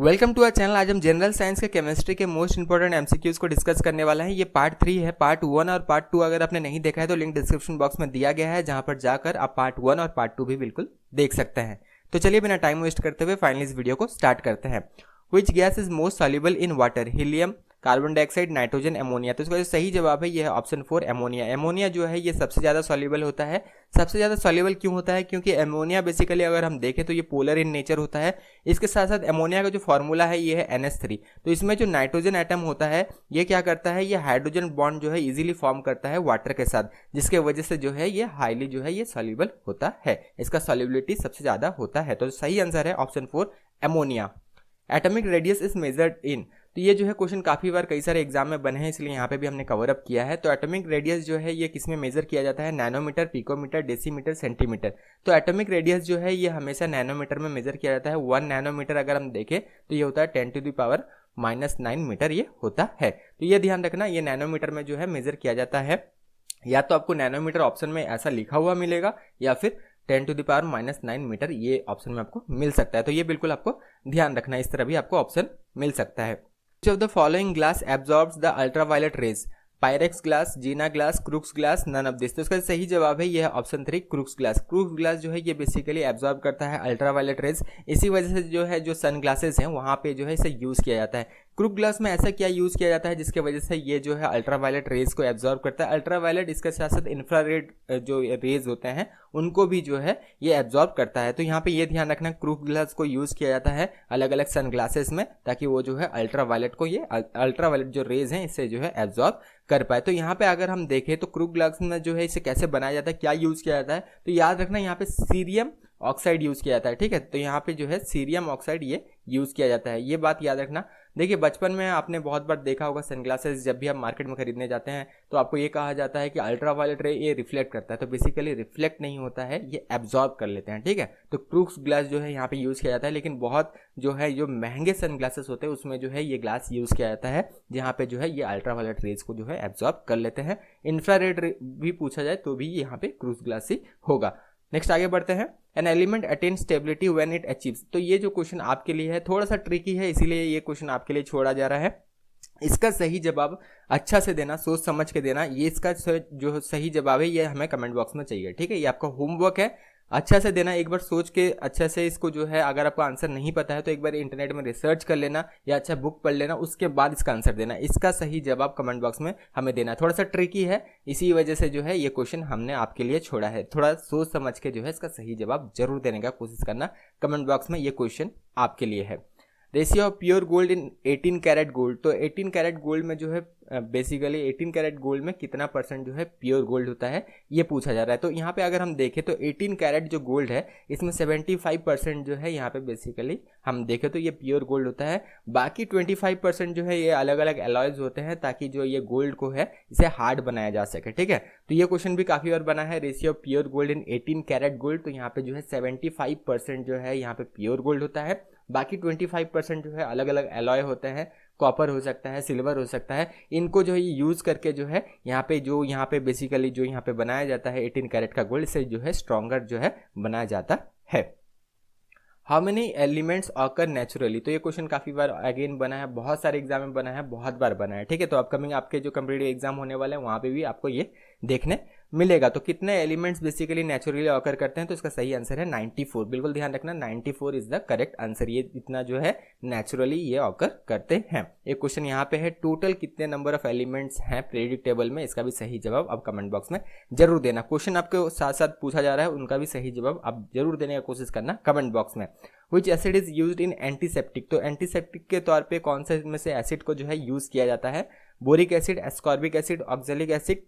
Welcome to our channel. आज हम general science के केमिस्ट्री के मोस्ट इंपोर्टेंट एमसीक्यूज को डिस्कस करने वाला है। ये पार्ट 3 है। पार्ट 1 और पार्ट 2 अगर आपने नहीं देखा है तो लिंक डिस्क्रिप्शन बॉक्स में दिया गया है, जहां पर जाकर आप पार्ट 1 और पार्ट 2 भी बिल्कुल देख सकते हैं। तो चलिए बिना टाइम वेस्ट करते हुए फाइनली इस वीडियो को स्टार्ट करते हैं। Which gas is most soluble in water? Helium, carbon dioxide, nitrogen, ammonia. तो इसका जो सही जवाब है यह है ऑप्शन 4 एमोनिया। एमोनिया जो है ये सबसे ज़्यादा सॉल्युबल होता है। सबसे ज़्यादा सॉल्युबल क्यों होता है? क्योंकि एमोनिया बेसिकली अगर हम देखें तो ये पोलर इन नेचर होता है। इसके साथ साथ एमोनिया का जो फॉर्मूला है ये है NH3। तो इसमें जो नाइट्रोजन एटम होता है ये क्या करता है, ये हाइड्रोजन बॉन्ड जो है इजीली फॉर्म करता है वाटर के साथ, जिसके वजह से जो है ये हाईली जो है ये सॉल्युबल होता है। इसका सॉल्युबिलिटी सबसे ज़्यादा होता है। तो सही आंसर है option 4 ammonia. Atomic radius is measured in. तो ये जो है क्वेश्चन काफ़ी बार कई सारे एग्जाम में बने हैं, इसलिए यहाँ पे भी हमने कवर अप किया है। तो एटॉमिक रेडियस जो है ये किस में मेजर किया जाता है? Nanometre, picometre, decimetre, centimetre. तो एटॉमिक रेडियस जो है ये हमेशा नैनोमीटर में मेजर किया जाता है। 1 नैनोमीटर अगर हम देखें तो ये होता है 10⁻⁻⁹ मीटर ये होता है। तो ये ध्यान रखना, ये नैनोमीटर में जो है मेजर किया जाता है। या तो आपको नैनोमीटर ऑप्शन में ऐसा लिखा हुआ मिलेगा या फिर 10⁻⁻⁹ मीटर ये ऑप्शन में आपको मिल सकता है। तो ये बिल्कुल आपको ध्यान रखना, इस तरह भी आपको ऑप्शन मिल सकता है। Which of the following glass absorbs the ultraviolet rays? Pyrex glass, Jena glass, Crookes glass, none of this. तो इसका सही जवाब है यह है option 3 Crookes glass. Crookes glass जो है ये बेसिकली एब्जॉर्ब करता है अल्ट्रावायलेट रेज। इसी वजह से जो है जो सन ग्लासेस हैं वहाँ पे जो है इसे यूज़ किया जाता है। क्रूक ग्लास में ऐसा क्या यूज़ किया जाता है जिसके वजह से ये जो है अल्ट्रावायलेट रेज को एब्जॉर्ब करता है? अल्ट्रावायलेट इसके साथ साथ इंफ्रारेड जो रेज होते हैं उनको भी जो है ये एब्जॉर्ब करता है। तो यहाँ पे ये ध्यान रखना, क्रूक ग्लास को यूज़ किया जाता है अलग अलग सन ग्लासेस में, ताकि वो जो है अल्ट्रावायलेट को, ये अल्ट्रावायलेट जो रेज हैं इससे जो है एब्जॉर्ब कर पाए। तो यहाँ पे अगर हम देखें तो क्रूक ग्लास में जो है इसे कैसे बनाया जाता है, क्या यूज़ किया जाता है, तो याद रखना यहाँ पे सीरियम ऑक्साइड यूज़ किया जाता है। ठीक है, तो यहाँ पे जो है सीरियम ऑक्साइड ये यूज़ किया जाता है, ये बात याद रखना। देखिए बचपन में आपने बहुत बार देखा होगा सनग्लासेस जब भी आप मार्केट में खरीदने जाते हैं तो आपको ये कहा जाता है कि अल्ट्रावायलेट रे ये रिफ्लेक्ट करता है। तो बेसिकली रिफ्लेक्ट नहीं होता है, ये एब्जॉर्ब कर लेते हैं। ठीक है, तो क्रूक्स ग्लास जो है यहाँ पे यूज़ किया जाता है, लेकिन बहुत जो है जो महंगे सनग्लासेस होते हैं उसमें जो है ये ग्लास यूज़ किया जाता है जहाँ पे जो है ये अल्ट्रावायलेट रेज को जो है एब्जॉर्ब कर लेते हैं। इंफ्रारेड भी पूछा जाए तो भी यहाँ पे क्रूक्स ग्लास ही होगा। नेक्स्ट आगे बढ़ते हैं। An element attain stability when it achieves. तो ये जो क्वेश्चन आपके लिए है थोड़ा सा ट्रिकी है, इसीलिए ये क्वेश्चन आपके लिए छोड़ा जा रहा है। इसका सही जवाब अच्छा से देना, सोच समझ के देना। ये इसका जो सही जवाब है ये हमें कमेंट बॉक्स में चाहिए। ठीक है, ये आपका होमवर्क है, अच्छा से देना। एक बार सोच के अच्छा से इसको जो है, अगर आपको आंसर नहीं पता है तो एक बार इंटरनेट में रिसर्च कर लेना या अच्छा बुक पढ़ लेना, उसके बाद इसका आंसर देना। इसका सही जवाब कमेंट बॉक्स में हमें देना। थोड़ा सा ट्रिकी है, इसी वजह से जो है ये क्वेश्चन हमने आपके लिए छोड़ा है। थोड़ा सोच समझ के जो है इसका सही जवाब जरूर देने का कोशिश करना। कमेंट बॉक्स में ये क्वेश्चन आपके लिए है। Ratio of pure gold in 18 carat gold. तो 18 कैरेट गोल्ड में जो है बेसिकली 18 कैरेट गोल्ड में कितना परसेंट जो है प्योर गोल्ड होता है ये पूछा जा रहा है। तो यहाँ पे अगर हम देखें तो 18 कैरेट जो गोल्ड है इसमें 75% जो है यहाँ पे बेसिकली हम देखें तो ये प्योर गोल्ड होता है। बाकी 25% जो है ये अलग अलग एलॉयज होते हैं, ताकि जो ये गोल्ड को है इसे हार्ड बनाया जा सके। ठीक है, तो ये क्वेश्चन भी काफ़ी बार बना है। Ratio of pure gold in 18 carat gold, तो यहाँ पे जो है 75% जो है यहाँ पे प्योर गोल्ड होता है। बाकी 25% जो है अलग अलग एलॉय होते हैं, कॉपर हो सकता है, सिल्वर हो सकता है। इनको जो है यूज़ करके जो है यहाँ पे बेसिकली जो यहाँ पे बनाया जाता है 18 कैरेट का गोल्ड से जो है स्ट्रॉन्गर जो है बनाया जाता है। How many elements occur naturally. तो ये क्वेश्चन काफ़ी बार अगेन बना है, बहुत सारे एग्जाम में बना है, बहुत बार बना है। ठीक है, तो अपकमिंग आपके जो कम्पिटिटिव एग्जाम होने वाले हैं वहाँ पे भी आपको ये देखने मिलेगा। तो कितने एलिमेंट्स बेसिकली नेचुरली ऑकर करते हैं? तो इसका सही आंसर है 94। बिल्कुल ध्यान रखना, 94 इज द करेक्ट आंसर। ये इतना जो है नेचुरली ये ऑकर करते हैं। एक क्वेश्चन यहाँ पे है, टोटल कितने नंबर ऑफ एलिमेंट्स हैं पीरियोडिक टेबल में? इसका भी सही जवाब आप कमेंट बॉक्स में जरूर देना। क्वेश्चन आपके साथ साथ पूछा जा रहा है, उनका भी सही जवाब आप जरूर देने का कोशिश करना कमेंट बॉक्स में। विच acid is used in antiseptic. तो एंटीसेप्टिक के तौर पे कौन सा इनमें से एसिड को जो है यूज किया जाता है? Boric acid, ascorbic acid, oxalic acid,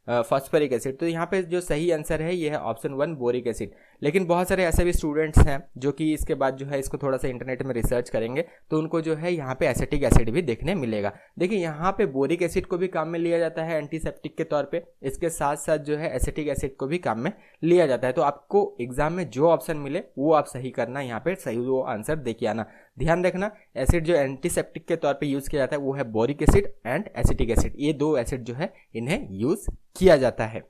phosphoric acid. तो यहाँ पे जो सही आंसर है ये है ऑप्शन 1 बोरिक एसिड। लेकिन बहुत सारे ऐसे भी स्टूडेंट्स हैं जो कि इसके बाद जो है इसको थोड़ा सा इंटरनेट में रिसर्च करेंगे तो उनको जो है यहाँ पे एसिटिक एसिड भी देखने मिलेगा। देखिए यहाँ पे बोरिक एसिड को भी काम में लिया जाता है एंटीसेप्टिक के तौर पे, इसके साथ साथ जो है एसिटिक एसिड को भी काम में लिया जाता है। तो आपको एग्जाम में जो ऑप्शन मिले वो आप सही करना, यहाँ पे सही वो आंसर देखिए आना। ध्यान रखना, एसिड जो एंटीसेप्टिक के तौर पे यूज किया जाता है वो है boric acid and acetic acid. ये दो एसिड जो है इन्हें यूज किया जाता है।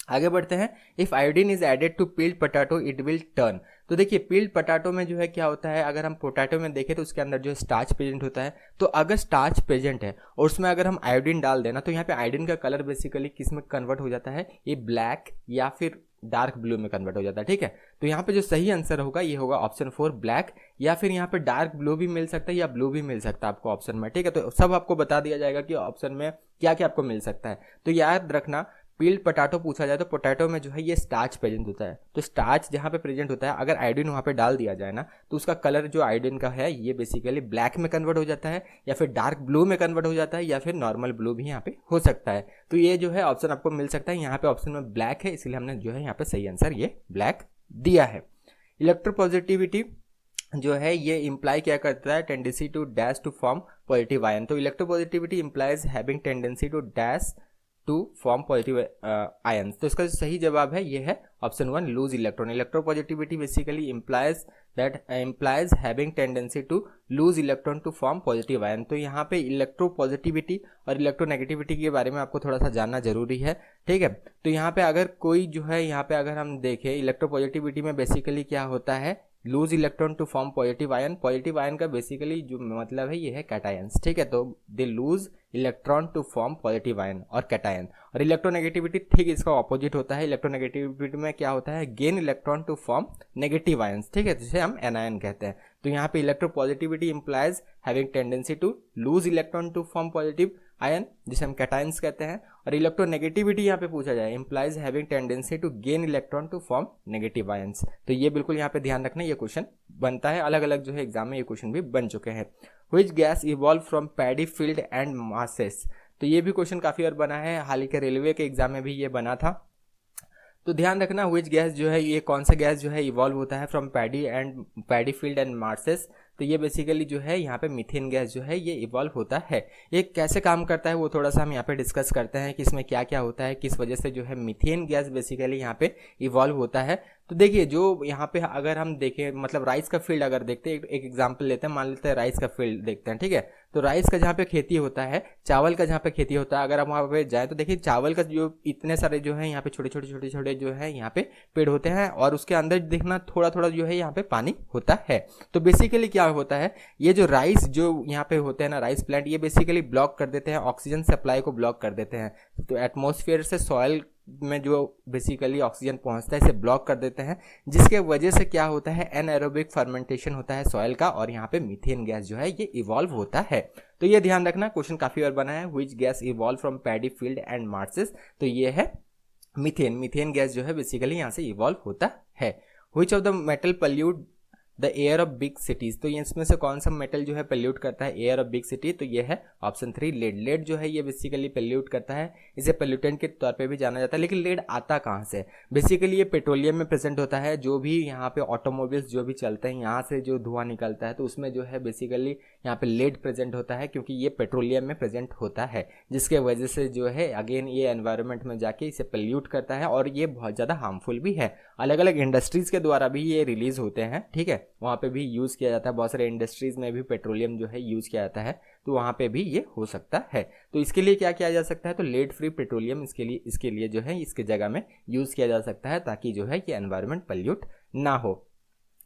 आगे बढ़ते हैं। If iodine is added to peeled potato it will turn. तो देखिए पील्ड पोटैटो में जो है क्या होता है, अगर हम पोटैटो में देखें तो उसके अंदर जो स्टार्च प्रेजेंट होता है। तो अगर स्टार्च प्रेजेंट है और उसमें अगर हम आयोडीन डाल देना तो यहाँ पे आयोडीन का कलर बेसिकली किस में कन्वर्ट हो जाता है, ये ब्लैक या फिर डार्क ब्लू में कन्वर्ट हो जाता है। ठीक है, तो यहाँ पे जो सही आंसर होगा ये होगा ऑप्शन 4 ब्लैक, या फिर यहाँ पे डार्क ब्लू भी मिल सकता है या ब्लू भी मिल सकता है आपको ऑप्शन में। ठीक है, तो सब आपको बता दिया जाएगा कि ऑप्शन में क्या क्या आपको मिल सकता है। तो याद रखना पील्ड पोटैटो पूछा जाए तो पोटैटो में जो है ये स्टार्च प्रेजेंट होता है। तो स्टार्च जहाँ पे प्रेजेंट होता है, अगर आयोडीन वहाँ पे डाल दिया जाए ना तो उसका कलर जो आयोडीन का है ये बेसिकली ब्लैक में कन्वर्ट हो जाता है, या फिर डार्क ब्लू में कन्वर्ट हो जाता है, या फिर नॉर्मल ब्लू भी यहाँ पे हो सकता है। तो ये जो है ऑप्शन आपको मिल सकता है। यहाँ पे ऑप्शन में ब्लैक है, इसलिए हमने जो है यहाँ पे सही आंसर ये ब्लैक दिया है। इलेक्ट्रोपॉजिटिविटी जो है ये इंप्लाई क्या करता है, tendency to dash to form positive ion. तो electropositivity implies having tendency to dash to form positive ions. तो इसका जो सही जवाब है ये है option 1 lose electron. Electropositivity basically implies having tendency to lose electron to form positive ion. तो यहाँ पे इलेक्ट्रोपॉजिटिविटी और इलेक्ट्रोनेगेटिविटी के बारे में आपको थोड़ा सा जानना जरूरी है। ठीक है, तो यहाँ पे अगर कोई जो है, यहाँ पे अगर हम देखें इलेक्ट्रोपॉजिटिविटी में बेसिकली क्या होता है, lose electron to form positive ion. Positive ion का बेसिकली जो मतलब है ये है कैटायंस। ठीक है, तो they lose electron to form positive ion और कैटायन। और इलेक्ट्रोनेगेटिविटी ठीक इसका ऑपोजिट होता है। इलेक्ट्रोनेगेटिविटी में क्या होता है, gain electron to form negative ions. ठीक है, जिसे हम एनायन कहते हैं। तो यहाँ पे electropositivity implies having tendency to lose electron to form positive ion, जिसे हम कैटायंस कहते हैं। और इलेक्ट्रोनेगेटिविटी यहाँ पे पूछा जाए, implies having tendency to gain electron to form negative ions. तो ये बिल्कुल यहाँ पे ध्यान रखना, ये क्वेश्चन बनता है, अलग अलग जो है एग्जाम में ये क्वेश्चन भी बन चुके हैं। Which gas evolve from paddy field and masses. तो ये भी क्वेश्चन काफी बार बना है, हाल ही के रेलवे के एग्जाम में भी ये बना था। तो ध्यान रखना व्हिच गैस जो है, ये कौन सा गैस जो है इवॉल्व होता है from paddy field and masses. तो ये बेसिकली जो है यहाँ पे मीथेन गैस जो है ये इवॉल्व होता है। ये कैसे काम करता है वो थोड़ा सा हम यहाँ पे डिस्कस करते हैं कि इसमें क्या क्या होता है, किस वजह से जो है मीथेन गैस बेसिकली यहाँ पे इवॉल्व होता है। तो देखिए जो यहाँ पे अगर हम देखें, मतलब राइस का फील्ड अगर देखते हैं, एक एग्जाम्पल लेते हैं, मान लेते हैं राइस का फील्ड देखते हैं। ठीक है, तो राइस का जहाँ पे खेती होता है, चावल का जहाँ पे खेती होता है, अगर हम वहाँ पे जाए तो देखिए चावल का जो इतने सारे जो है यहाँ पे छोटे छोटे जो है यहाँ पे पेड़ होते हैं, और उसके अंदर देखना थोड़ा थोड़ा जो है यहाँ पे पानी होता है। तो बेसिकली क्या होता है, ये जो राइस जो यहाँ पे होते हैं ना, राइस प्लांट, ये बेसिकली ब्लॉक कर देते हैं, ऑक्सीजन सप्लाई को ब्लॉक कर देते हैं। तो एटमॉस्फेयर से सॉइल में जो बेसिकली ऑक्सीजन पहुंचता है इसे ब्लॉक कर देते हैं, जिसके वजह से क्या होता है, एनएरोबिक फर्मेंटेशन होता है सॉइल का, और यहाँ पे मीथेन गैस जो है ये इवॉल्व होता है। तो ये ध्यान रखना, क्वेश्चन काफी बार बना है, which gas evolve from paddy field and marshes. तो ये है मीथेन गैस जो है बेसिकली यहाँ से इवॉल्व होता है। Which of the metal pollute the air of big cities. तो ये इसमें से कौन सा मेटल जो है पल्यूट करता है एयर ऑफ बिग सिटी। तो ये है ऑप्शन 3 लेड। लेड जो है ये बेसिकली पल्यूट करता है, इसे पल्यूटेंट के तौर पे भी जाना जाता है। लेकिन लेड आता कहाँ से, बेसिकली ये पेट्रोलियम में प्रेजेंट होता है। जो भी यहाँ पे ऑटोमोबाइल्स जो भी चलते हैं, यहाँ से जो धुआं निकलता है तो उसमें जो है बेसिकली यहाँ पे लेड प्रेजेंट होता है, क्योंकि ये पेट्रोलियम में प्रेजेंट होता है, जिसके वजह से जो है अगेन ये एनवायरनमेंट में जाके इसे पल्यूट करता है, और ये बहुत ज़्यादा हार्मफुल भी है। अलग अलग इंडस्ट्रीज के द्वारा भी ये रिलीज होते हैं। ठीक है, वहाँ पे भी यूज़ किया जाता है, बहुत सारे इंडस्ट्रीज में भी पेट्रोलियम जो है यूज़ किया जाता है, तो वहाँ पे भी ये हो सकता है। तो इसके लिए क्या किया जा सकता है, तो लेड फ्री पेट्रोलियम इसके लिए जो है इसके जगह में यूज़ किया जा सकता है, ताकि जो है ये एनवायरनमेंट पल्यूट ना हो।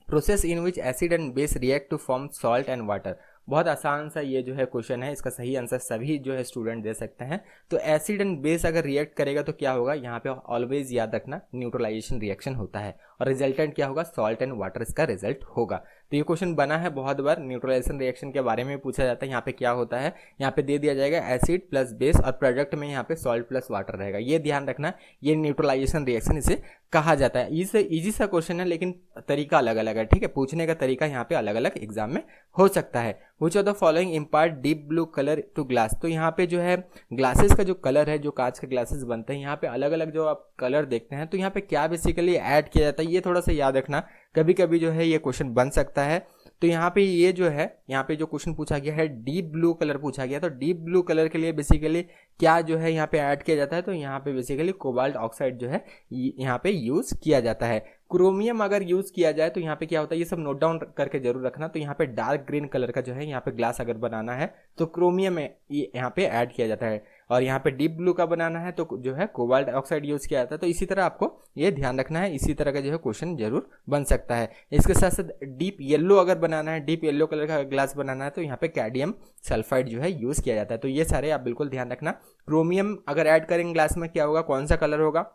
Process in which acid and base react to form salt and water. बहुत आसान सा ये जो है क्वेश्चन है, इसका सही आंसर सभी जो है स्टूडेंट दे सकते हैं। तो एसिड एंड बेस अगर रिएक्ट करेगा तो क्या होगा, यहाँ पे ऑलवेज याद रखना न्यूट्रलाइजेशन रिएक्शन होता है, और रिजल्टेंट क्या होगा, सॉल्ट एंड वाटर इसका रिजल्ट होगा। तो ये क्वेश्चन बना है बहुत बार, न्यूट्रलाइजेशन रिएक्शन के बारे में पूछा जाता है। यहाँ पे क्या होता है, यहाँ पे दे दिया जाएगा एसिड प्लस बेस, और प्रोडक्ट में यहाँ पे सॉल्ट प्लस वाटर रहेगा। ये ध्यान रखना, ये न्यूट्रलाइजेशन रिएक्शन इसे कहा जाता है। इजी सा क्वेश्चन है, लेकिन तरीका अलग अलग है। ठीक है, पूछने का तरीका यहाँ पे अलग अलग एग्जाम में हो सकता है। Which of the following impart deep blue colour to glass. तो यहाँ पे जो है ग्लासेस का जो कलर है, जो कांच के ग्लासेस बनते हैं, यहाँ पे अलग अलग जो आप कलर देखते हैं, तो यहाँ पे क्या बेसिकली ऐड किया जाता है, ये थोड़ा सा याद रखना, कभी कभी जो है ये क्वेश्चन बन सकता है। तो यहाँ पे ये जो है, यहाँ पे जो क्वेश्चन पूछा गया है डीप ब्लू कलर पूछा गया, तो डीप ब्लू कलर के लिए बेसिकली क्या जो है यहाँ पे ऐड किया जाता है, तो यहाँ पे बेसिकली कोबाल्ट ऑक्साइड जो है यहाँ पे यूज किया जाता है। क्रोमियम अगर यूज किया जाए तो यहाँ पे क्या होता है, ये सब नोट डाउन करके जरूर रखना। तो यहाँ पे डार्क ग्रीन कलर का जो है यहाँ पे ग्लास अगर बनाना है तो क्रोमियम यहाँ पे ऐड किया जाता है। और यहाँ पे डीप ब्लू का बनाना है तो जो है कोबाल्ट ऑक्साइड यूज़ किया जाता है। तो इसी तरह आपको ये ध्यान रखना है, इसी तरह का जो है क्वेश्चन जरूर बन सकता है। इसके साथ साथ डीप येलो अगर बनाना है, डीप येलो कलर का ग्लास बनाना है तो यहाँ पे कैडमियम सल्फाइड जो है यूज़ किया जाता है। तो ये सारे आप बिल्कुल ध्यान रखना। क्रोमियम अगर ऐड करेंगे ग्लास में क्या होगा, कौन सा कलर होगा,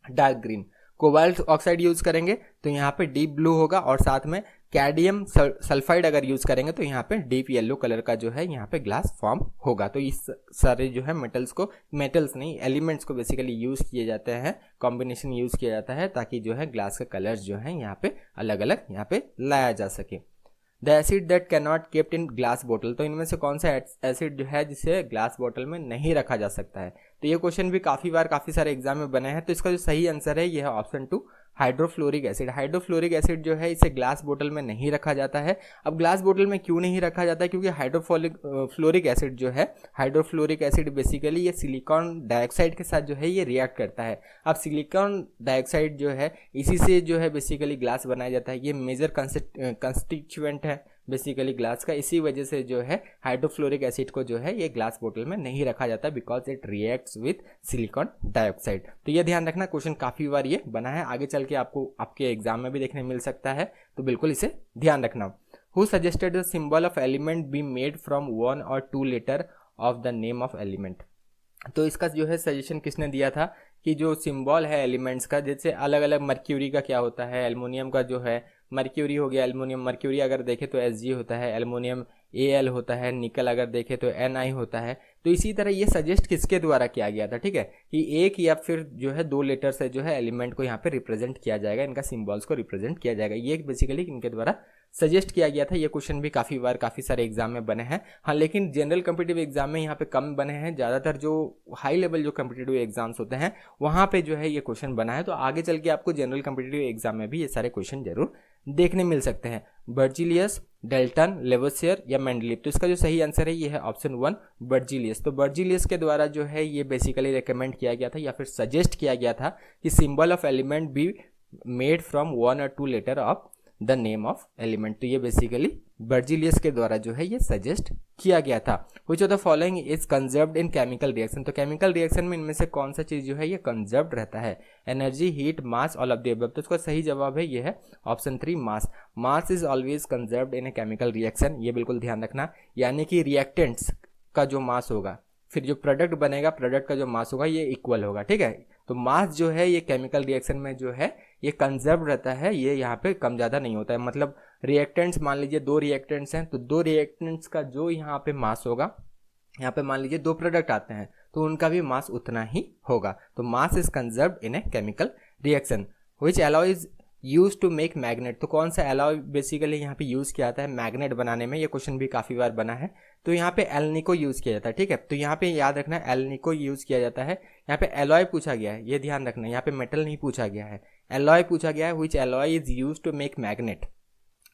dark green. Cobalt oxide use करेंगे तो यहाँ पे डीप ब्लू होगा, और साथ में कैडमियम सल्फाइड अगर यूज करेंगे तो यहाँ पे डीप येलो कलर का जो है यहाँ पे ग्लास फॉर्म होगा। तो इस सारे जो है मेटल्स नहीं, एलिमेंट्स को बेसिकली यूज किए जाते हैं, कॉम्बिनेशन यूज किया जाता है ताकि जो है ग्लास के कलर्स जो है यहाँ पे अलग अलग यहाँ पे लाया जा सके। The acid that can not kept in glass बोतल, तो इनमें से कौन सा एसिड जो है जिसे ग्लास बोतल में नहीं रखा जा सकता है। तो ये क्वेश्चन भी काफ़ी बार काफ़ी सारे एग्जाम में बने हैं। तो इसका जो सही आंसर है ये है option 2 hydrofluoric acid. Hydrofluoric acid जो है इसे ग्लास बोतल में नहीं रखा जाता है। अब ग्लास बोतल में क्यों नहीं रखा जाता है, क्योंकि हाइड्रोफ्लोरिक एसिड जो है, हाइड्रोफ्लोरिक एसिड बेसिकली ये सिलिकॉन डाइऑक्साइड के साथ जो है ये रिएक्ट करता है। अब सिलिकॉन डाइऑक्साइड जो है इसी से जो है बेसिकली ग्लास बनाया जाता है, ये मेजर कंस्टिट्यूएंट है बेसिकली ग्लास का। इसी वजह से जो है हाइड्रोफ्लोरिक एसिड को जो है ये ग्लास बोतल में नहीं रखा जाता, because it reacts with silicon dioxide. तो ये ध्यान रखना, क्वेश्चन काफी बार ये बना है, आगे चल के आपको आपके एग्जाम में भी देखने मिल सकता है, तो बिल्कुल इसे ध्यान रखना। Who suggested the symbol of element be made from 1 or 2 letter of the name of element. तो इसका जो है सजेशन किसने दिया था कि जो सिंबल है एलिमेंट्स का, जैसे अलग अलग मर्क्यूरी का क्या होता है, एल्युमिनियम का जो है मर्क्यूरी हो गया, एल्युमिनियम मर्क्यूरी अगर देखें तो Sg होता है, एल्युमिनियम Al होता है, निकल अगर देखें तो Ni होता है। तो इसी तरह ये सजेस्ट किसके द्वारा किया गया था, ठीक है, कि एक या फिर जो है 2 लेटर से जो है एलिमेंट को यहाँ पे रिप्रेजेंट किया जाएगा, इनका सिंबल्स को रिप्रेजेंट किया जाएगा, ये बेसिकली इनके द्वारा सजेस्ट किया गया था। ये क्वेश्चन भी काफ़ी बार काफ़ी सारे एग्जाम में बने हैं। हाँ, लेकिन जनरल कॉम्पिटिटिव एग्जाम में यहाँ पे कम बने हैं, ज़्यादातर जो हाई लेवल जो कॉम्पिटिटिव एग्जाम्स होते हैं वहाँ पे जो है ये क्वेश्चन बना है। तो आगे चल के आपको जनरल कॉम्पिटिटिव एग्जाम में भी ये सारे क्वेश्चन जरूर देखने मिल सकते हैं। बर्जिलियस, डेल्टन, लेवोसियर या मेंडलीव। तो इसका जो सही आंसर है ये है ऑप्शन 1 बर्जिलियस। तो बर्जिलियस के द्वारा जो है ये बेसिकली रिकमेंड किया गया था या फिर सजेस्ट किया गया था कि symbol of element be made from 1 or 2 letter of the name of element. तो ये बेसिकली बर्जिलियस के द्वारा जो है ये सजेस्ट किया गया था। Which of the following is conserved in chemical reaction. तो केमिकल रिएक्शन में इनमें से कौन सा चीज जो है ये कंजर्व्ड रहता है, energy, heat, mass, all of the above. तो इसका सही जवाब है ये है option 3 mass. Mass is always conserved in a chemical reaction, ये बिल्कुल ध्यान रखना। यानी कि रिएक्टेंट्स का जो मास होगा फिर जो प्रोडक्ट बनेगा, प्रोडक्ट का जो मास होगा ये इक्वल होगा, ठीक है। तो मास जो है ये केमिकल रिएक्शन में जो है ये कंजर्व रहता है, ये यहाँ पे कम ज़्यादा नहीं होता है। मतलब रिएक्टेंट्स मान लीजिए 2 रिएक्टेंट्स हैं, तो 2 रिएक्टेंट्स का जो यहाँ पे मास होगा, यहाँ पे मान लीजिए 2 प्रोडक्ट आते हैं तो उनका भी मास उतना ही होगा। तो mass is conserved in a chemical reaction. Which alloy is use to make magnet. तो कौन सा एलॉय बेसिकली यहाँ पे यूज किया जाता है मैग्नेट बनाने में, ये क्वेश्चन भी काफी बार बना है। तो यहाँ पे एल्निको यूज किया जाता है, ठीक है। तो यहाँ पे याद रखना एल्निको यूज किया जाता है। यहाँ पे एलॉय पूछा गया है, ये ध्यान रखना, यहाँ पे मेटल नहीं पूछा गया है, एलॉय पूछा गया है। Which alloy is use to make magnet.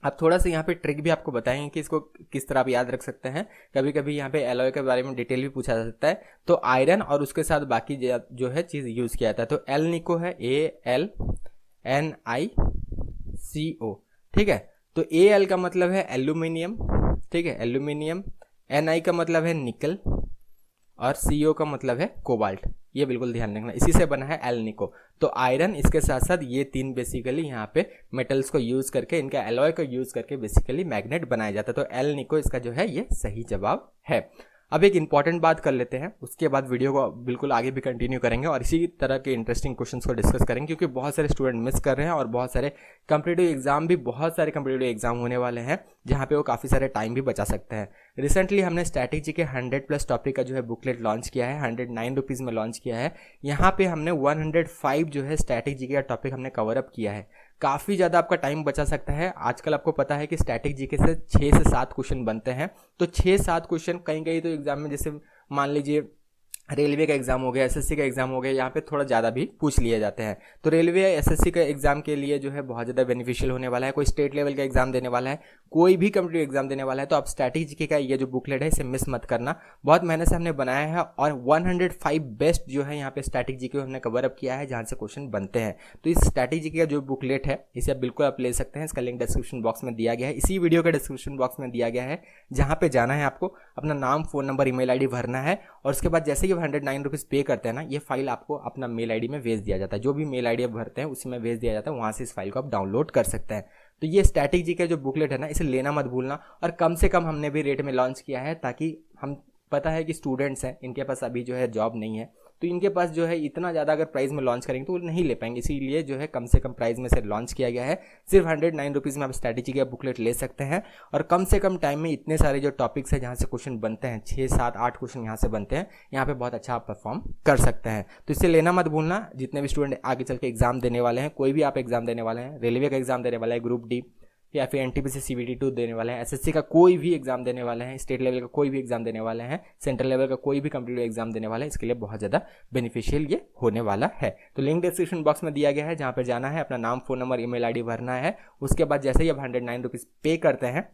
अब थोड़ा सा यहाँ पे ट्रिक भी आपको बताएंगे कि इसको किस तरह आप याद रख सकते हैं। कभी कभी यहाँ पे एलॉय के बारे में डिटेल भी पूछा जा सकता है। तो आयरन और उसके साथ बाकी जो है चीज यूज किया जाता है। तो एल्निको है ALNICO, ठीक है। तो AL का मतलब है एल्यूमिनियम, ठीक है, एल्यूमिनियम। Ni का मतलब है निकल और CO का मतलब है कोबाल्ट, ये बिल्कुल ध्यान रखना, इसी से बना है एल्निको। तो आयरन, इसके साथ साथ ये 3 बेसिकली यहाँ पे मेटल्स को यूज करके, इनका एलॉय को यूज करके बेसिकली मैग्नेट बनाया जाता है। तो एल्निको इसका जो है ये सही जवाब है। अब एक इंपॉर्टेंट बात कर लेते हैं, उसके बाद वीडियो को बिल्कुल आगे भी कंटिन्यू करेंगे और इसी तरह के इंटरेस्टिंग क्वेश्चंस को डिस्कस करेंगे, क्योंकि बहुत सारे स्टूडेंट मिस कर रहे हैं और बहुत सारे कॉम्पिटिटिव एग्जाम भी, बहुत सारे कॉम्पिटिटिव एग्जाम होने वाले हैं जहाँ पे वो काफ़ी सारे टाइम भी बचा सकते हैं। रिसेंटली हमने स्टैटिक जी के 100+ टॉपिक का जो है बुकलेट लॉन्च किया है, 109 रुपीज़ में लॉन्च किया है। यहाँ पे हमने 105 जो है स्टैटिक जी का टॉपिक हमने कवर अप किया है। काफ़ी ज़्यादा आपका टाइम बचा सकता है। आजकल आपको पता है कि स्टैटिक जीके से 6 से 7 क्वेश्चन बनते हैं। तो 6-7 क्वेश्चन कहीं कहीं तो एग्जाम में, जैसे मान लीजिए रेलवे का एग्जाम हो गया, एसएससी का एग्जाम हो गया, यहाँ पे थोड़ा ज़्यादा भी पूछ लिए जाते हैं। तो रेलवे एसएससी का एग्जाम के लिए जो है बहुत ज़्यादा बेनिफिशियल होने वाला है। कोई स्टेट लेवल का एग्जाम देने वाला है, कोई भी कॉम्पिटिटिव एग्जाम देने वाला है, तो आप स्टैटिक जीके का ये जो बुकलेट है इसे मिस मत करना। बहुत मेहनत से हमने बनाया है और 105 बेस्ट जो है यहाँ पे स्टैटिक जीके हमने कवर अप किया है, जहाँ से क्वेश्चन बनते हैं। तो इस स्टैटिक जीके का जो बुकलेट है इसे आप बिल्कुल आप ले सकते हैं। इसका लिंक डिस्क्रिप्शन बॉक्स में दिया गया है, इसी वीडियो के डिस्क्रिप्शन बॉक्स में दिया गया है, जहाँ पे जाना है आपको अपना नाम, फ़ोन नंबर, ईमेल आईडी भरना है और उसके बाद जैसे ही जब 109 रुपीज़ पे करते हैं ना, ये फाइल आपको अपना मेल आईडी में भेज दिया जाता है। जो भी मेल आईडी आप भरते हैं उसी में भेज दिया जाता है, वहाँ से इस फाइल को आप डाउनलोड कर सकते हैं। तो ये स्टैटिक जी का जो बुकलेट है ना, इसे लेना मत भूलना। और कम से कम हमने भी रेट में लॉन्च किया है, ताकि हम पता है कि स्टूडेंट्स हैं, इनके पास अभी जो है जॉब नहीं है, तो इनके पास जो है इतना ज़्यादा अगर प्राइस में लॉन्च करेंगे तो वो नहीं ले पाएंगे। इसीलिए जो है कम से कम प्राइस में से लॉन्च किया गया है। सिर्फ 109 रुपीज़ में आप स्ट्रैटेजी का बुकलेट ले सकते हैं और कम से कम टाइम में इतने सारे जो टॉपिक्स हैं जहाँ से क्वेश्चन बनते हैं, 6, 7, 8 क्वेश्चन यहाँ से बनते हैं, यहाँ पे बहुत अच्छा आप परफॉर्म कर सकते हैं। तो इससे लेना मत भूलना। जितने भी स्टूडेंट आगे चल के एग्जाम देने वाले हैं, कोई भी आप एग्जाम देने वाले हैं, रेलवे का एग्जाम देने वाला है, ग्रुप डी या फिर एनटीपीसी CBT 2 देने वाले हैं, एसएससी का कोई भी एग्जाम देने वाले हैं, स्टेट लेवल का कोई भी एग्जाम देने वाले हैं, सेंट्रल लेवल का कोई भी कम्पिटिटिव एग्जाम देने वाले हैं, इसके लिए बहुत ज़्यादा बेनिफिशियल ये होने वाला है। तो लिंक डिस्क्रिप्शन बॉक्स में दिया गया है, जहाँ पर जाना है, अपना नाम, फ़ोन नंबर, ईमेल आईडी भरना है। उसके बाद जैसे ही आप 109 रुपीज़ पे करते हैं,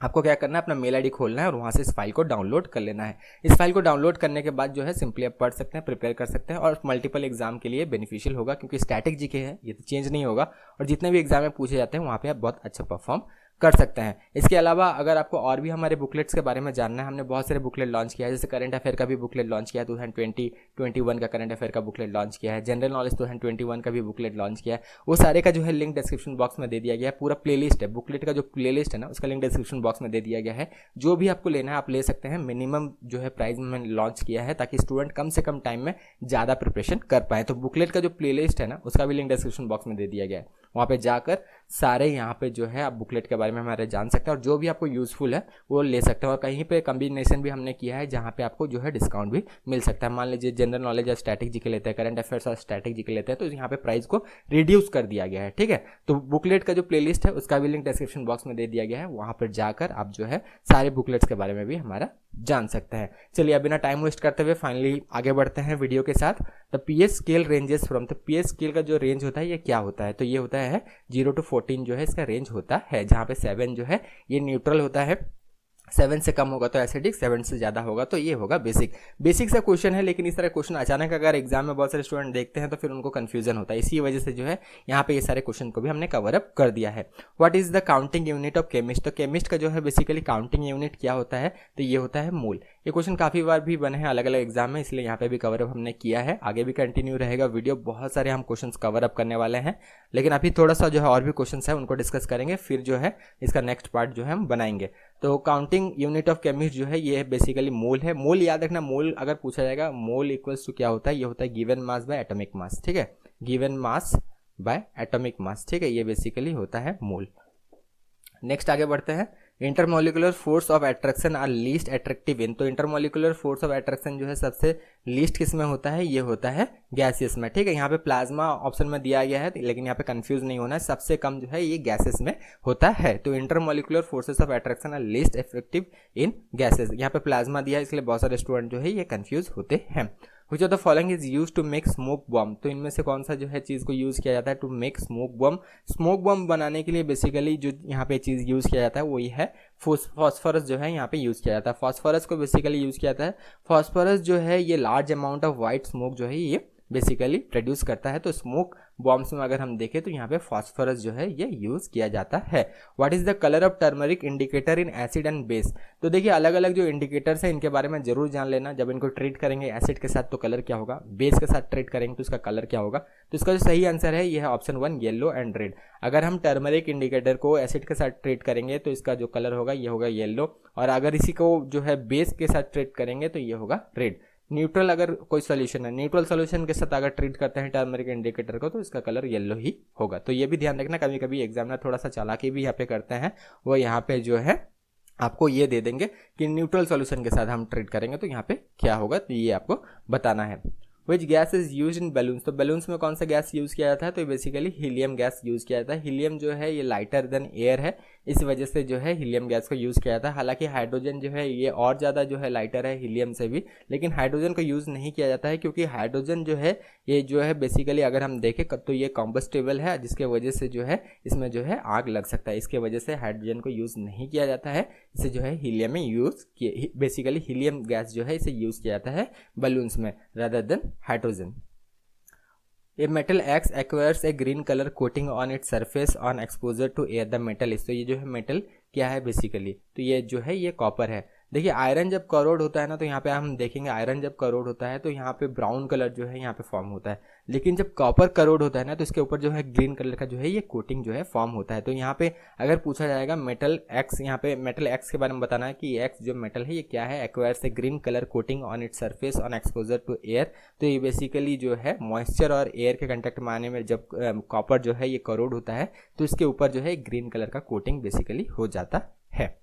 आपको क्या करना है, अपना मेल आईडी खोलना है और वहाँ से इस फाइल को डाउनलोड कर लेना है। इस फाइल को डाउनलोड करने के बाद जो है सिंपली आप पढ़ सकते हैं, प्रिपेयर कर सकते हैं और मल्टीपल एग्जाम के लिए बेनिफिशियल होगा, क्योंकि स्टैटिक जीके है, ये तो चेंज नहीं होगा और जितने भी एग्जाम में पूछे जाते हैं वहाँ पे आप बहुत अच्छा परफॉर्म कर सकते हैं। इसके अलावा अगर आपको और भी हमारे बुकलेट्स के बारे में जानना है, हमने बहुत सारे बुकलेट लॉन्च किया है, जैसे करंट अफेयर का भी बुकलेट लॉन्च किया है, 2020-21 का करंट अफेयर का बुकलेट लॉन्च किया है, जनरल नॉलेज 2021 का भी बुकलेट लॉन्च किया है। वो सारे का जो है लिंक डिस्क्रिप्शन बॉक्स में दे दिया गया है। पूरा प्लेलिस्ट है, बुकलेट का जो प्लेलिस्ट है ना, उसका लिंक डिस्क्रिप्शन बॉक्स में दे दिया गया है। जो भी आपको लेना है आप ले सकते हैं। मिनिमम जो है प्राइस में मैंने लॉन्च किया है, ताकि स्टूडेंट कम से कम टाइम में ज़्यादा प्रिपरेशन कर पाए। तो बुकलेट का जो प्लेलिस्ट है ना, उसका भी लिंक डिस्क्रिप्शन बॉक्स में दे दिया गया है। वहाँ पे जाकर सारे यहाँ पे जो है आप बुकलेट के बारे में हमारे जान सकते हैं और जो भी आपको यूज़फुल है वो ले सकते हैं। और कहीं पे कम्बिनेशन भी हमने किया है, जहाँ पे आपको जो है डिस्काउंट भी मिल सकता है। मान लीजिए जनरल नॉलेज या स्टैटिक जीके लेते हैं, करंट अफेयर्स और स्टैटिक जीके लेते हैं, तो यहाँ पे प्राइस को रिड्यूस कर दिया गया है। ठीक है, तो बुकलेट का जो प्लेलिस्ट है उसका भी लिंक डिस्क्रिप्शन बॉक्स में दे दिया गया है। वहाँ पर जाकर आप जो है सारे बुकलेट्स के बारे में भी हमारा जान सकते हैं। चलिए अब बिना टाइम वेस्ट करते हुए फाइनली आगे बढ़ते हैं वीडियो के साथ। The PS scale ranges from, तो पीएस स्केल का जो रेंज होता है ये क्या होता है, तो ये होता है 0 to 14 जो है इसका रेंज होता है, जहाँ पे 7 जो है ये न्यूट्रल होता है, 7 से कम होगा तो एसिडिक, 7 से ज़्यादा होगा तो ये होगा बेसिक। बेसिक सा क्वेश्चन है, लेकिन इस तरह क्वेश्चन अचानक अगर एग्जाम में बहुत सारे स्टूडेंट देखते हैं तो फिर उनको कंफ्यूजन होता है। इसी वजह से जो है यहाँ पे ये सारे क्वेश्चन को भी हमने कवर अप कर दिया है। What is the counting unit of chemist, तो केमिस्ट का जो है बेसिकली काउंटिंग यूनिट क्या होता है, तो ये होता है मोल। ये क्वेश्चन काफ़ी बार भी बने हैं अलग अलग एग्जाम में, इसलिए यहाँ पे भी कवर अप हमने किया है। आगे भी कंटिन्यू रहेगा वीडियो, बहुत सारे हम क्वेश्चन कवर अप करने वाले हैं, लेकिन अभी थोड़ा सा जो है और भी क्वेश्चन है उनको डिस्कस करेंगे, फिर जो है इसका नेक्स्ट पार्ट जो है हम बनाएंगे। तो काउंटिंग यूनिट ऑफ केमिस्ट जो है ये बेसिकली मोल है। मोल याद रखना, मोल अगर पूछा जाएगा, मोल इक्वल्स टू क्या होता है, ये होता है given mass by atomic mass. ठीक है, given mass by atomic mass. ठीक है, ये बेसिकली होता है मोल। नेक्स्ट आगे बढ़ते हैं। Intermolecular force of attraction are least attractive in, तो इंटरमोलिकुलर फोर्स ऑफ अट्रैक्शन जो है सबसे लीस्ट किस में होता है, ये होता है गैसेस में। ठीक है, यहाँ पे प्लाज्मा ऑप्शन में दिया गया है, लेकिन यहाँ पे कंफ्यूज नहीं होना है, सबसे कम जो है ये गैसेस में होता है। तो intermolecular forces of attraction are least effective in gases, यहाँ पे प्लाज्मा दिया है, इसलिए बहुत सारे स्टूडेंट जो है ये कंफ्यूज होते हैं। Which of the following is used to make smoke bomb, तो इनमें से कौन सा जो है चीज़ को यूज़ किया जाता है to make smoke bomb. Smoke bomb बनाने के लिए बेसिकली जो यहाँ पे चीज़ यूज़ किया जाता है वही है फॉस्फोरस, जो है यहाँ पे यूज़ किया जाता है। फॉस्फोरस को बेसिकली यूज़ किया जाता है। फॉस्फोरस जो है ये large amount of white smoke जो है ये बेसिकली प्रोड्यूस करता है। तो स्मोक बॉम्ब्स में अगर हम देखें तो यहाँ पे फॉस्फोरस जो है ये यूज़ किया जाता है। What is the colour of turmeric indicator in acid and base, तो देखिए अलग अलग जो इंडिकेटर्स हैं इनके बारे में जरूर जान लेना। जब इनको ट्रीट करेंगे एसिड के साथ तो कलर क्या होगा, बेस के साथ ट्रीट करेंगे तो इसका कलर क्या होगा। तो इसका जो सही आंसर है ये है ऑप्शन 1 येलो एंड रेड। अगर हम टर्मरिक इंडिकेटर को एसिड के साथ ट्रीट करेंगे तो इसका जो कलर होगा ये होगा येलो, और अगर इसी को जो है बेस के साथ ट्रीट करेंगे तो ये होगा रेड। न्यूट्रल अगर कोई सोल्यूशन है, न्यूट्रल सोल्यूशन के साथ अगर ट्रीट करते हैं टर्मरिक इंडिकेटर को तो इसका कलर येलो ही होगा। तो ये भी ध्यान रखना, कभी कभी एग्जामिनर थोड़ा सा चालाकी भी यहाँ पे करते हैं, वो यहाँ पे जो है आपको ये दे देंगे कि न्यूट्रल सॉल्यूशन के साथ हम ट्रीट करेंगे तो यहाँ पे क्या होगा, तो ये आपको बताना है। Which gas is use in balloons, तो बैलून्स में कौन सा गैस यूज़ किया जाता है, तो बेसिकली हीलियम गैस यूज़ किया जाता है। हीलियम जो है ये लाइटर देन एयर है, इस वजह से जो है हीलियम गैस को यूज़ किया जाता है। हालांकि हाइड्रोजन जो है ये और ज़्यादा जो है लाइटर है हीलियम से भी, लेकिन हाइड्रोजन को यूज़ नहीं किया जाता है, क्योंकि हाइड्रोजन जो है ये जो है बेसिकली अगर हम देखें तो ये कॉम्बस्टेबल है, जिसके वजह से जो है इसमें जो है आग लग सकता है। इसके वजह से हाइड्रोजन को यूज़ नहीं किया जाता है, इसे जो है हीलियम में यूज़ किया, बेसिकली हीलियम गैस जो है इसे यूज़ किया जाता है बलून्स में rather than hydrogen. A metal X acquires a green colour coating on its surface on exposure to air, the metal is, तो ये जो है मेटल क्या है बेसिकली, तो ये जो है ये कॉपर है। देखिए आयरन जब करोड होता है ना, तो यहाँ पे हम देखेंगे आयरन जब करोड होता है तो यहाँ पे ब्राउन कलर जो है यहाँ पे फॉर्म होता है, लेकिन जब कॉपर करोड होता है ना तो इसके ऊपर जो है ग्रीन कलर का जो है ये कोटिंग जो है फॉर्म होता है। तो यहाँ पे अगर पूछा जाएगा मेटल एक्स, यहाँ पे मेटल एक्स के बारे में बताना है कि एक्स जो मेटल है ये क्या है, acquires a green colour coating on its surface on exposure to air. तो ये बेसिकली जो है मॉइस्चर और एयर के कंटेक्ट में आने में जब कॉपर जो है ये करोड होता है तो इसके ऊपर जो है ग्रीन कलर का कोटिंग बेसिकली हो जाता है।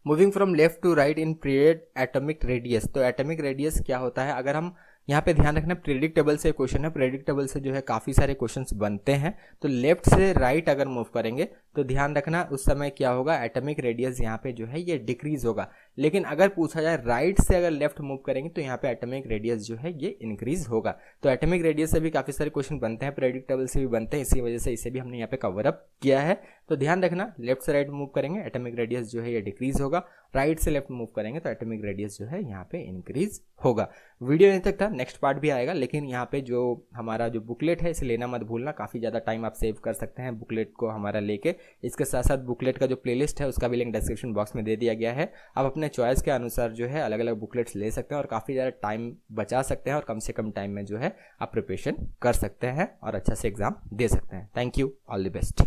Moving from left to right in period atomic radius. तो एटॉमिक रेडियस क्या होता है, अगर हम यहाँ पे ध्यान रखना पीरियडिक टेबल से क्वेश्चन है, पीरियडिक टेबल से जो है काफ़ी सारे क्वेश्चंस बनते हैं। तो लेफ्ट से राइट अगर मूव करेंगे तो ध्यान रखना उस समय क्या होगा, एटॉमिक रेडियस यहाँ पे जो है ये डिक्रीज होगा। लेकिन अगर पूछा जाए राइट से अगर लेफ्ट मूव करेंगे तो यहाँ पे एटॉमिक रेडियस जो है ये इंक्रीज होगा। तो एटॉमिक रेडियस से भी काफ़ी सारे क्वेश्चन बनते हैं, पीरियडिक टेबल से भी बनते हैं, इसी वजह से इसे भी हमने यहाँ पे कवर अप किया है। तो ध्यान रखना लेफ्ट से राइट मूव करेंगे एटॉमिक रेडियस जो है ये डिक्रीज होगा, राइट से लेफ्ट मूव करेंगे तो एटॉमिक रेडियस जो है यहाँ पे इंक्रीज होगा। वीडियो यहीं तक था, नेक्स्ट पार्ट भी आएगा, लेकिन यहाँ पे जो हमारा जो बुकलेट है इसे लेना मत भूलना, काफ़ी ज़्यादा टाइम आप सेव कर सकते हैं बुकलेट को हमारा लेके। इसके साथ साथ बुकलेट का जो प्लेलिस्ट है उसका भी लिंक डिस्क्रिप्शन बॉक्स में दे दिया गया है। आप अपने चॉइस के अनुसार जो है अलग अलग बुकलेट्स ले सकते हैं और काफ़ी ज़्यादा टाइम बचा सकते हैं और कम से कम टाइम में जो है आप प्रिपरेशन कर सकते हैं और अच्छा से एग्जाम दे सकते हैं। Thank you, all the best.